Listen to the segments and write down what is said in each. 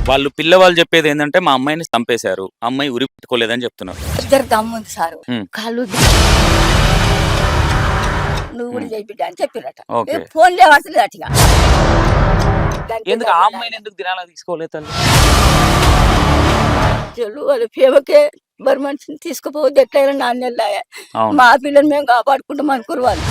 వాళ్ళు పిల్లవాళ్ళు చెప్పేది ఏంటంటే మా అమ్మాయిని చంపేశారు, అమ్మాయి ఉరి పెట్టుకోలేదని చెప్తున్నారు. ఇద్దరు దమ్ముంది సారు ఉమ్. కాళ్ళు నువ్వు కూడా చేయి బిడ్డ అని చెప్పిరట. ఓకే. ఫోన్ లేవసలు అటుగా ఎందుకు ఆ అమ్మాయిని ఎందుకు దినాలా తీసుకోలేదు తల్లి? వాళ్ళ ప్రేమకే మరి మనిషిని తీసుకుపోవద్దు ఎట్లయినా నాన్నెల్లా అవును. మా పిల్లల్ని మేము కాపాడుకుంటాం అనుకురు వాళ్ళు.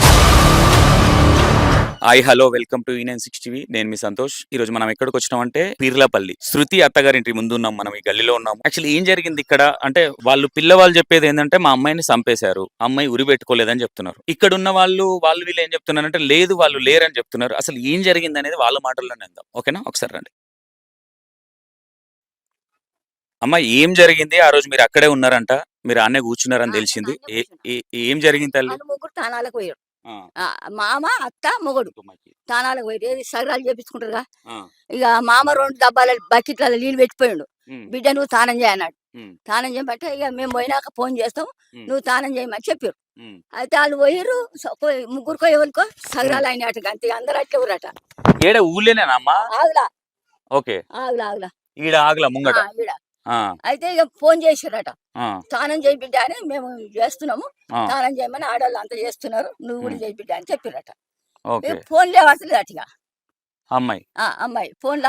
Hi hello welcome to E960. నేను మీ సంతోష్. ఈ రోజు మనం ఎక్కడికి వచ్చినామంటే పీర్లపల్లి శృతి అత్తగారింటి ముందు ఉన్నాం. మనం ఈ గల్లీలో ఉన్నాం. యాక్చువల్లీ ఏం జరిగింది ఇక్కడ అంటే వాళ్ళు పిల్లవాళ్ళు చెప్పేది ఏంటంటే మా అమ్మాయిని చంపేశారు, అమ్మాయి ఉరి పెట్టుకోలేదని చెప్తున్నారు. ఇక్కడ ఉన్న వాళ్ళు వీళ్ళు ఏం చెప్తున్నారంటే లేదు వాళ్ళు లేరని చెప్తున్నారు. అసలు ఏం జరిగింది అనేది వాళ్ళ మాటల్లోనే అందాం. ఓకేనా? ఒకసారి రండి. అమ్మ ఏం జరిగింది? ఆ రోజు మీరు అక్కడే ఉన్నారంట, మీరు అన్నే కూర్చున్నారని తెలిసింది. ఏం జరిగింది తల్లి? ముగ్గురు తానాలకు పోయారు. మామ అత్త మొగడు తానాలకు పోయి సగరాలు చేపించుకుంటారుగా. ఇక మామ 2 డబ్బాల బకెట్లలో నీళ్ళు పెట్టిపోయాడు. బిడ్డ నువ్వు తానం చేయన్నాడు. తానం చేయమంటే ఇక మేము పోయినాక ఫోన్ చేస్తాం, నువ్వు తానం చేయమని చెప్పారు. అయితే వాళ్ళు పోయారు. ముగ్గురుకో ఎవరికో సగరాలు అయినట్టుగా అంతే. అందరు అట్లే ఊరట. ఏడ ఊళ్ళేనేనమ్మా? ఆగులా ఓకే. ఆగులా ఆగులా ఈడ ఆగల ముంగట. ఈడ అయితే ఇక ఫోన్ చేసారట, స్నానం చేయి బిడ్డ అని మేము చేస్తున్నాము, స్నానం చేయమని ఆడవాళ్ళు అంతా చేస్తున్నారు, నువ్వు కూడా చేయి బిడ్డ అని చెప్పిరట. ఫోన్ లేవసలు అటుగా అమ్మాయి ఫోన్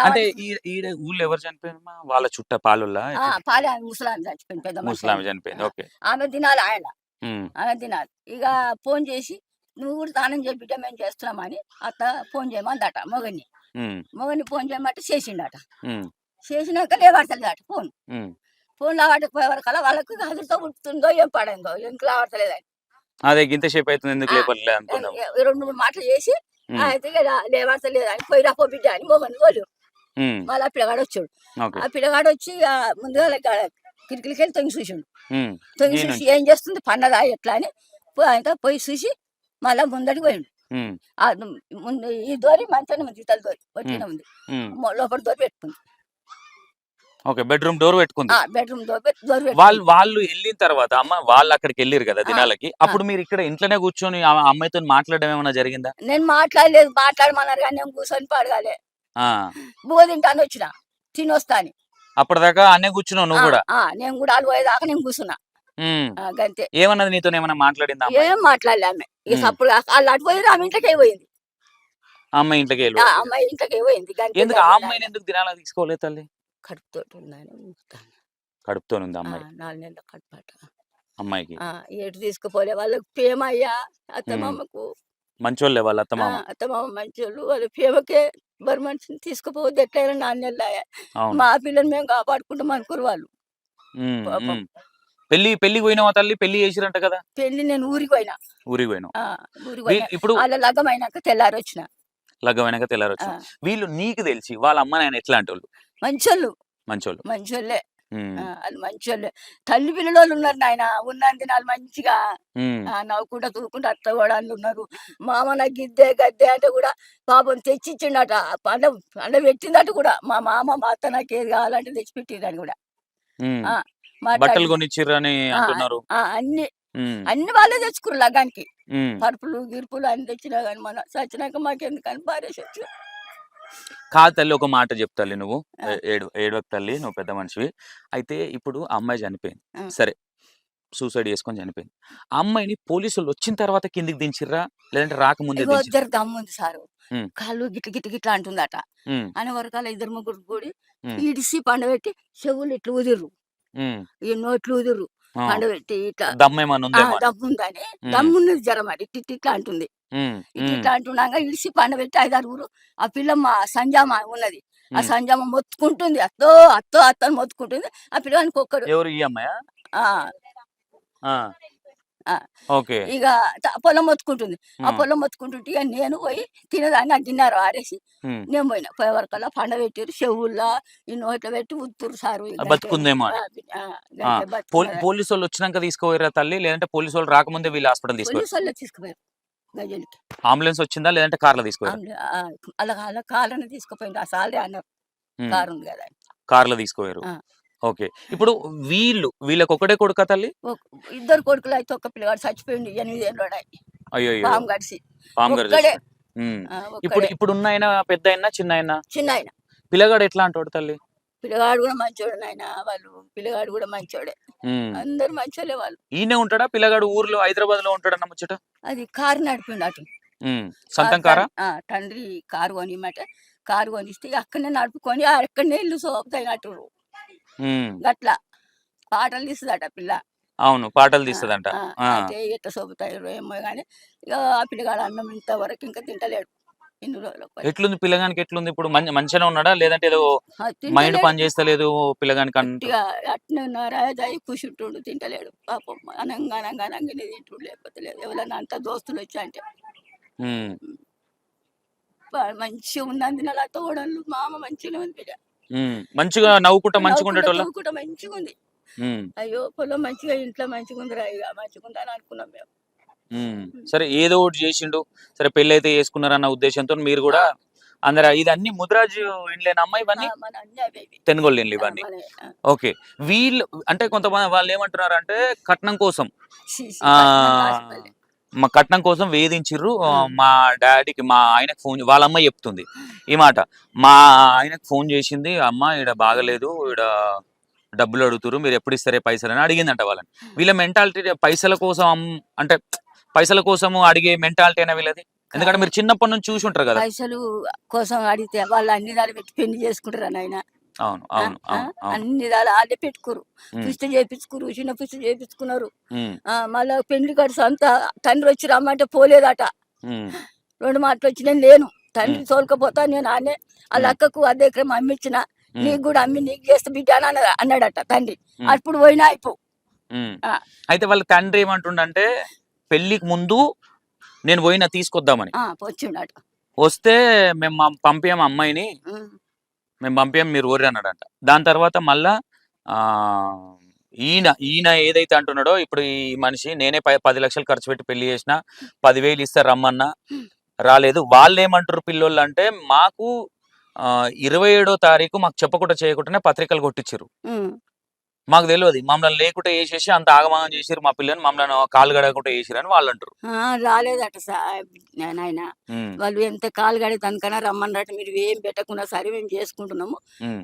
ఊళ్ళో ఎవరు చనిపోయింది? వాళ్ళ చుట్ట పాలుల్లా పాలే ముసలాం చచ్చిపోయింది, పెద్ద ముసలామి చనిపోయింది. ఓకే. ఆమె దినాలు ఆమె దినాలు. ఇక ఫోన్ చేసి నువ్వు కూడా స్నానం చేయి బిడ్డ మేము చేస్తున్నామని అత్త ఫోన్ చేయమందట. మొగని ఫోన్ చేయమంటే చేసిండట. చేసినాక లేవడతలేదట ఫోన్. ఫోన్ లావటపోయేవరకల్లా వాళ్ళకి హజులతో పుట్టుతుందో ఏం పడిందో ఎందుకు లావడతలేదని అదే ఇంతసేపు అవుతుంది ఎందుకు లేపట్లే అనుకున్నాం. 2-3 మాటలు చేసి అయితే లేవడతలేదని పోయిరా పో బిడ్డ అని మొగని తోలు. మళ్ళీ ఆ పిల్లగాడు వచ్చాడు. ఆ పిల్లగాడు వచ్చి ముందుగా కిటికీలకి వెళ్ళి తొంగి చూసిండు. తొంగి చూసి ఏం చేస్తుంది పన్నదా ఎట్లా అని పోయి చూసి మళ్ళా ముందడికి పోయిండు. ముందు ఈ దోరి మంచిగానే ఉంది, ఇతల దోరి వచ్చిన ఉంది, లోపల దోరి పెట్టుకుంది. ఓకే. బెడ్రూమ్ డోర్ పెట్టుకుంది. బెడ్రూమ్ డోర్ వాళ్ళు వెళ్ళిన తర్వాత అమ్మ వాళ్ళు అక్కడికి వెళ్ళారు కదా దినాలకి, అప్పుడు మీరు ఇక్కడ ఇంట్లోనే కూర్చొని అమ్మాయితో మాట్లాడడం ఏమైనా జరిగిందా? నేను మాట్లాడలేదు, మాట్లాడమన్నారు కానీ నేను కూర్చొని పడగాలే. బువ్వ తింటాను వచ్చిన తినొస్తా అని. అప్పటిదాకా అన్నే కూర్చున్నావు నువ్వు కూడా? నేను కూడా వాళ్ళు పోయేదాకా నేను కూర్చున్నా అంతే. ఏమన్నది నీతో? ఏమైనా మాట్లాడిందా? ఏం మాట్లాడలే ఆమె. ఇక సప్పుడు వాళ్ళు అటు పోయి ఆమె ఇంట్లోకి పోయింది. అమ్మాయి ఇంట్లోకి వెళ్ళి అమ్మాయి ఇంట్లోకి పోయింది. ఎందుకు ఆ అమ్మాయిని ఎందుకు దినాలా తీసుకోలేదు తల్లి? కడుపుతో కడుపుతో ఉంది అమ్మాయి. 4 నెలల కడుపాట అమ్మాయికి. ఎటు తీసుకుపోలే వాళ్ళకి ప్రేమ అయ్యా. అత్తమామకు మంచోళ్ళే వాళ్ళ అత్తమామ మంచోళ్ళు. వాళ్ళ ప్రేమకే మరి మనిషిని తీసుకుపోవద్దు ఎట్లయినా నాన్నెల్లా మా పిల్లల్ని మేము కాపాడుకుంటాం అనుకురు వాళ్ళు. పెళ్లి పోయినావా తల్లి? పెళ్లి చేసిరంట కదా? పెళ్లి నేను ఊరికి పోయినా. ఊరికి పోయినా ఇప్పుడు వాళ్ళ లగ్గమైనాక తెల్లారి వచ్చిన. లగ్గమైనాక తెల్లారి వచ్చిన. వీళ్ళు నీకు తెలిసి వాళ్ళ అమ్మ నాయన ఎట్లాంటి వాళ్ళు? మంచోళ్ళే. వాళ్ళు మంచోళ్ళే. తల్లి పిల్లలు ఉన్నారు నాయన. ఉన్న దినాలు మంచిగా నవ్వుకుంటా తూకుంటా అత్త కూడా ఉన్నారు. మామ నాకు గిద్దే గద్దే అంటే కూడా పాపం తెచ్చిచ్చిండట. పండ పెట్టిందట కూడా. మా మామ మా అత్త నాకు ఏది కావాలంటే తెచ్చి పెట్టిందని కూడా. బట్టలు కొనిచ్చిర్రని అంటున్నారు. అన్ని వాళ్ళే తెచ్చుకున్నారు లగ్గానికి. పరుపులు గిరుపులు అన్ని తెచ్చినా కానీ మన చచ్చినాక మాకెందుకని పారేసి వచ్చా. కాదు తల్లి, ఒక మాట చెప్తాలి, నువ్వు ఏడవకు తల్లి, నువ్వు పెద్ద మనిషివి. అయితే ఇప్పుడు అమ్మాయి చనిపోయింది, సరే సూసైడ్ చేసుకొని చనిపోయింది. ఆ అమ్మాయిని పోలీసులు వచ్చిన తర్వాత కిందికి దించిర్రా లేదంటే రాకముందే? దమ్ముంది సారు కాళ్ళు గిట్ల అంటుందట అని వరకాల 2-3 కూడి ఇడిసి పండబెట్టి చెవులు ఇట్లా ఊదిర్రు, ఈ నోట్లు ఊదిర్రు పండబెట్టి ఇట్లా. దమ్ముందని దమ్మున్నది జ్వరం అది ఇట్లా అంటుంది. ఇట్లా అంటున్నాగా ఇడిసి పండబెట్టి 5-6 ఆ పిల్ల మా సంజామ ఉన్నది. ఆ సంజామ మొత్తుకుంటుంది, అత్తో అత్తో అత్తో మొత్తుకుంటుంది. ఆ పిల్లగానికి ఒక్కడు ఇక పొలం మొత్తుకుంటుంది. ఆ పొలం మొత్తుకుంటుంటే ఇక నేను పోయి తినదాన్ని ఆ గిన్నెరు ఆరేసి నేను పోయినా. పోయే వరకల్లా పండబెట్టారు, చెవుల్లో ఈ నోట్లో పెట్టి ఉత్తురు సారు. బతుకుందేమో. పోలీసు వాళ్ళు వచ్చినాక తీసుకుపోయారా తల్లి లేదంటే పోలీసు వాళ్ళు రాకముందే వీళ్ళు హాస్పిటల్ తీసుకుపోయారు? అంబులెన్స్ వచ్చిందా లేదంటే కార్లో తీసుకుపోయారు? అలా కార్లోనే తీసుకుపోయింది. ఆ సాలే అన్నారు, కారు ఉంది కదా, కార్లో తీసుకుపోయారు. ఓకే. ఇప్పుడు వీళ్ళకి ఒకటే కొడుకా తల్లి? 2 కొడుకులు. అయితే ఒక పిల్లగాడు చచ్చిపోయింది 8 ఏళ్ళు. అయ్యో పాము గడిచి. ఇప్పుడు ఉన్న ఆయన పెద్ద అయినా చిన్న అయినా? చిన్న ఆయన. పిల్లగాడు ఎట్లా అంటాడు తల్లి? పిల్లగాడు కూడా మంచోడు నాయన, వాళ్ళు పిల్లగాడు కూడా మంచోడే, ఉమ్. అందరు మంచోళ్ళే వాళ్ళు. ఈయనే ఉంటాడా పిల్లగాడు ఊర్లో హైదరాబాద్ లో ఉంటాడన్న ముచ్చట? అది కారు నడిపిండు అటు. సొంతం కారా? తండ్రి కారు కొనిమాట, కారు కొనిస్తే అక్కడనే నడుపుకొని అక్కడనే ఇల్లు సోపుతాయినట్టు గట్ల పాటలు తీస్తుందట పిల్ల. అవును, పాటలు తీస్తుందంట. అయితే ఎట్లా సోపుతాయో ఏమో కానీ ఇక ఆ పిల్లగాడు అన్నం ఇంతవరకు ఇంకా తింటలేడు ఇన్ని రోజులు. ఎట్లుంది పిల్లగానికి? ఎట్లుంది ఇప్పుడు? మంచిగా ఉన్నాడా లేదంటే ఏదో మైండ్ పని చేస్తలేదు పిల్లగానికి? అట్నే ఉన్నారా దయ కూర్చుంటుండు, తింటలేడు పాపం. అనంగా అనంగా అనంగానే తింటుండు, లేకపోతే లేదు. ఎవరన్నా అంత దోస్తులు వచ్చా అంటే మంచిగా ఉన్నందున అలా తోడళ్ళు మామ మంచిగా ఉంది బిడ్డ, మంచిగా నవ్వుకుంటా మంచిగా ఉండేటోళ్ళ. నవ్వుకుంటా మంచిగా ఉంది. అయ్యో పొలం మంచిగా ఇంట్లో మంచిగా ఉందిరా, ఇక మంచిగా ఉందని అనుకున్నాం మేము. సరే ఏదో ఒకటి చేసిండు, సరే పెళ్లి అయితే చేసుకున్నారన్న ఉద్దేశంతో మీరు కూడా అందరు ఇది అన్ని ముదిరాజు ఇండ్లేనా అమ్మాయి? ఇవన్నీ తెనుగోళ్ళు ఇండ్లు ఇవన్నీ. ఓకే, వీళ్ళు అంటే కొంతమంది వాళ్ళు ఏమంటున్నారు అంటే కట్నం కోసం మా కట్నం కోసం వేధించిర్రు. మా డాడీకి, మా ఆయనకు ఫోన్, వాళ్ళ అమ్మ చెప్తుంది ఈ మాట, మా ఆయనకు ఫోన్ చేసింది, అమ్మ ఈడ బాగలేదు, ఈడ డబ్బులు అడుగుతురు, మీరు ఎప్పుడు ఇస్తారే పైసలు అని అడిగిందంట వాళ్ళని. వీళ్ళ మెంటాలిటీ పైసల కోసం, అంటే పైసల కోసము అడిగే మెంటాలిటీ అయినా వీళ్ళది. ఎందుకంటే మీరు చిన్నప్పటి నుంచి చూసి ఉంటారు కదా. పైసలు కోసం అడిగితే వాళ్ళు అన్ని దాని పెట్టి పెళ్లి చేసుకుంటారు నాయన. అవును అవును అవును, అన్ని దాని వాళ్ళే పెట్టుకోరు, పుస్తకం చేయించుకురు, చిన్న పుస్తకం చేయించుకున్నారు. మళ్ళా పెళ్లి ఖర్చు అంతా తండ్రి వచ్చి రమ్మంటే పోలేదట. 2 మాటలు వచ్చి నేను లేను, తండ్రి తోలుకపోతా, నేను ఆనే వాళ్ళ అక్కకు 1/2 ఎకరం అమ్మిచ్చిన, నీకు కూడా అమ్మి నీకు చేస్తే బిడ్డ అని అన్నాడట తండ్రి. అప్పుడు పోయినా అయిపో. అయితే వాళ్ళ తండ్రి ఏమంటుండంటే పెళ్లికి ముందు నేను పోయినా తీసుకొద్దామని వచ్చిండట. వస్తే మేము పంపాము అమ్మాయిని, మేము పంపాము, మీరు ఊరి అన్నాడంట. దాని తర్వాత మళ్ళా ఈయన ఏదైతే అంటున్నాడో ఇప్పుడు ఈ మనిషి, నేనే 10 లక్షలు ఖర్చు పెట్టి పెళ్లి చేసిన, 10,000 ఇస్తారు రమ్మన్నా రాలేదు. వాళ్ళు ఏమంటారు పిల్లోళ్ళు అంటే, మాకు 27వ తారీఖు మాకు చెప్పకుండా చేయకుండానే పత్రికలు కొట్టించారు, మాకు తెలియదు, మమ్మల్ని లేకుండా వేసేసి అంత ఆగమాగం చేసిరు, మా పిల్లని మమ్మల్ని కాలు గడకుండా వేసిరు అని వాళ్ళు అంటారు. రాలేదట నాయన, వాళ్ళు ఎంత కాలు గడి తనకన్నా రమ్మన్నట్టు, మీరు ఏం పెట్టకుండా సరే మేము చేసుకుంటున్నాము,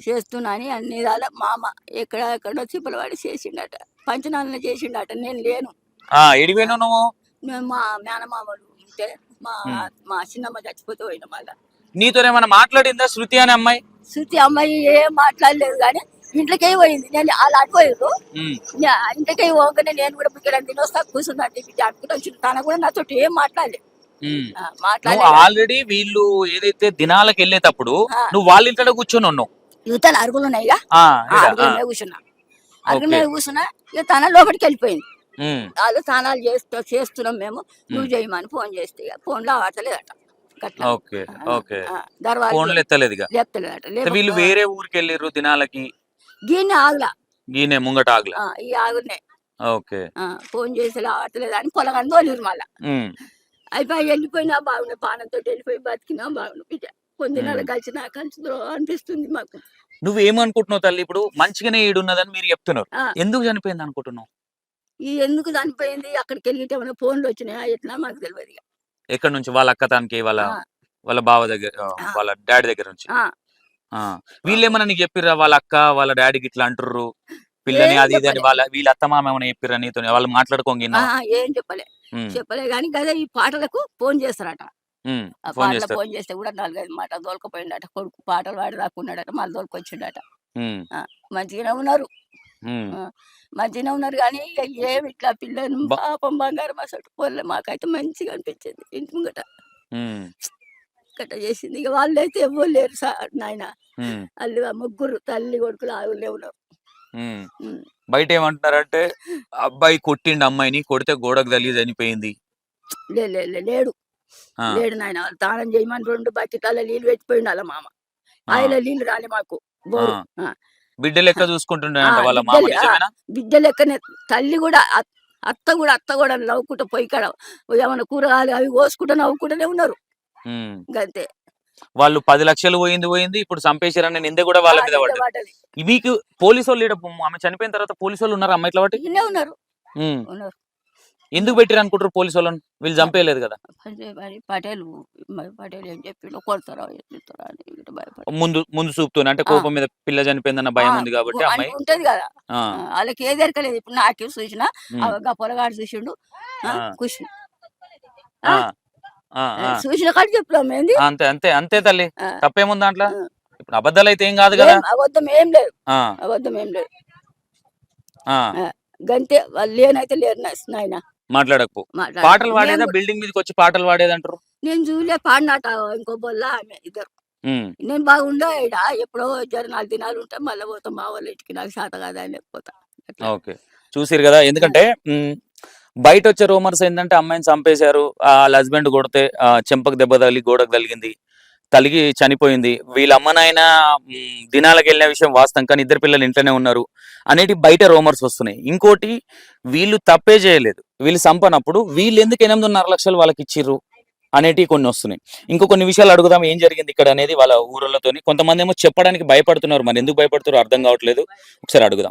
చేస్తున్నా అని అన్ని రాలే. మామ ఎక్కడో చిప్పలవాడి చేసిండట, పంచనాలను చేసిండట, నేను లేను. ఎడిపోయినా నువ్వు? మా మేనమామలు ఉంటే మా చిన్నమ్మ చచ్చిపోతే పోయినా. మళ్ళా నీతో ఏమైనా మాట్లాడిందా శృతి అనే అమ్మాయి? శృతి అమ్మాయి ఏం మాట్లాడలేదు కానీ ఇంట్లోకే పోయింది. నేను వాళ్ళు అటుపోయారు, ఇంట్లోకే పోగానే నేను కూడా ఇక్కడ తినొస్తా కూర్చున్నాను అనుకుంటూ వచ్చింది. తన కూడా నాతో ఏం మాట్లాడలేదు. ఆల్రెడీ వీళ్ళు ఏదైతే దినాలకు వెళ్ళేటప్పుడు నువ్వు వాళ్ళ ఇంట్లో కూర్చొని ఉన్నావు, యువతలు అరుగులు ఉన్నాయి, కూర్చున్నా, అరుగుల మీద కూర్చున్నా. ఇక తన లోపలికి వెళ్ళిపోయింది. వాళ్ళు స్నానాలు చేస్తున్నాం మేము, నువ్వు చేయమని ఫోన్ చేస్తే ఫోన్ లో ఆడతలేదట. వీళ్ళు వేరే ఊరికి వెళ్ళిర్రు దినాలకి, గీనే ఆగులా, గీనే ముంగట ఆగులా, ఈ ఆగునే ఫోన్ చేసి ఆడతలేదు అని పొలగాని తోలిరు. మళ్ళా అయిపోయి వెళ్ళిపోయినా బాగుండే, పానంతో వెళ్ళిపోయి బతికినా బాగుండు బిడ్డ. పొందినాలు కలిసి నాకు అనిపిస్తుంది మాకు. నువ్వేమనుకుంటున్నావు తల్లి? ఇప్పుడు మంచిగానే ఈడున్నదని మీరు చెప్తున్నారు, ఎందుకు చనిపోయింది అనుకుంటున్నావు? ఎందుకు చనిపోయింది, అక్కడికి వెళ్ళి ఏమైనా ఫోన్లు వచ్చినాయా ఎట్లా మాకు తెలియదు. ఎక్కడి నుంచి? వాళ్ళ అక్క తానికి, వాళ్ళ బావ దగ్గర, వాళ్ళ డాడీ దగ్గర నుంచి. వీళ్ళేమన్నా నీకు చెప్పిర్రా? వాళ్ళ అక్క వాళ్ళ డాడీకి ఇట్లా అంటుర్రు పిల్లని అది ఇది అని, వీళ్ళ అత్తమామ ఏమైనా చెప్పిర్రా నీతో? వాళ్ళు మాట్లాడుకోంగినా? ఏం చెప్పలే కానీ కదా ఈ పాటలకు ఫోన్ చేస్తారట. ఫోన్ చేస్తే కూడా 4-5 మాట దోలుకపోయిండట. కొడుకు పాటలు పాడి రాకున్నాడట, మళ్ళీ దోలుకొచ్చిండట. మంచిగానే ఉన్నారు, మంచిగానే ఉన్నారు కానీ ఏమి ఇట్లా పిల్లని పాపం బంగారం అసలు పోలే. మాకైతే మంచిగా అనిపించింది, ఇంటి ముంగట గట్ట చేసింది. ఇక వాళ్ళైతే ఎవ్వరు లేరు సార్ నాయన, వాళ్ళు 3 తల్లి కొడుకులు ఆవులే ఉన్నారు. బయట ఏమంటున్నారంటే అబ్బాయి కొట్టిండు అమ్మాయిని, కొడితే గోడకు తల్లి చనిపోయింది. లేడు నాయన, వాళ్ళు తానం చేయమని 2 బకెట్ల నీళ్ళు పెట్టిపోయిండు వాళ్ళ మామ. ఆయన నీళ్ళు రాలే మాకు, బిడ్డ లెక్క చూసుకుంటుండే వాళ్ళ మామ. బిడ్డ లెక్కనే తల్లి కూడా, అత్త కూడా నవ్వుకుంటూ పోయి కాడ ఏమన్నా కూరగాయలు అవి కోసుకుంటూ నవ్వుకుంటూనే ఉన్నారు. అంతే. వాళ్ళు 10 లక్షలు పోయింది, ఇప్పుడు చంపేశారని నింద కూడా వాళ్ళ మీద పడ్డది. మీకు పోలీసు వాళ్ళు, ఆమె చనిపోయిన తర్వాత పోలీసు వాళ్ళు ఉన్నారు అమ్మాయి ఇట్లా బట్టి? ఉన్నారు. ఎందుకు పెట్టిరు అనుకుంటారు పోలీసు వాళ్ళని? వీళ్ళు చంపేయలేదు కదా. మరి పటేల్ పటేల్ ఏం చెప్పిండు, కొడతారా ఎత్తుతారా అని ఇటు భయపడి ముందు ముందు చూపుతూనే అంటే కోపం మీద పిల్ల చనిపోయిందన్న భయం ఉంది కాబట్టి అని అమ్మాయి. ఉంటది కదా. ఆ, వాళ్ళకి ఏది ఎరకలేదు. ఇప్పుడు నాకే చూసిన ఉమ్, పొలగాడు చూసిండు, ఆ, ఖుషి ఆ, ఆ, ఆ. చూసిన కాడ చెప్పలేం ఏంది. అంతే అంతే అంతే తల్లి, ఆ, తప్పేముంది దాంట్లో? ఆ. ఇప్పుడు అబద్ధాలు అయితే ఏం కాదు కదా. అబద్ధం ఏం లేదు, ఆ, అబద్ధం ఏం లేదు. ఆ, గంతే, వాళ్ళు లేనైతే లేరు నాయన. మాట్లాడకపో. పాటలు వాడేదా? బిల్డింగ్ మీదకి వచ్చి పాటలు వాడేదంటారు. నేను చూలే పాడినాట ఇంకో బొల్ల ఆమె ఇద్దరు. ఉమ్, నేను బాగుండే ఈడ ఎప్పుడో 4 దినాలు ఉంటే మళ్ళీ పోతా మా వాళ్ళ ఇంటికి, నాకు శాత కాదా అని పోతా అట్లా. ఓకే, చూసిరు కదా. ఎందుకంటే బయట వచ్చే రూమర్స్ ఏంటంటే అమ్మాయిని చంపేశారు, వాళ్ళ హస్బెండ్ కొడితే చెంపకు దెబ్బ తగిలి గోడకు తగిలింది, తలిగి చనిపోయింది, వీళ్ళ అమ్మనాయన దినాలకు వెళ్ళిన విషయం వాస్తవం, కానీ ఇద్దరు పిల్లలు ఇంట్లోనే ఉన్నారు అనేటి బయట రూమర్స్ వస్తున్నాయి. ఇంకోటి, వీళ్ళు తప్పే చేయలేదు, వీళ్ళు చంపనప్పుడు వీళ్ళు ఎందుకు 8.5 లక్షలు వాళ్ళకి ఇచ్చిర్రు అనేటివి కొన్ని వస్తున్నాయి. ఇంకో కొన్ని విషయాలు అడుగుదాం ఏం జరిగింది ఇక్కడ అనేది వాళ్ళ ఊరోళ్ళతోని. కొంతమంది ఏమో చెప్పడానికి భయపడుతున్నారు, మరి ఎందుకు భయపడుతారో అర్థం కావట్లేదు. ఒకసారి అడుగుదాం.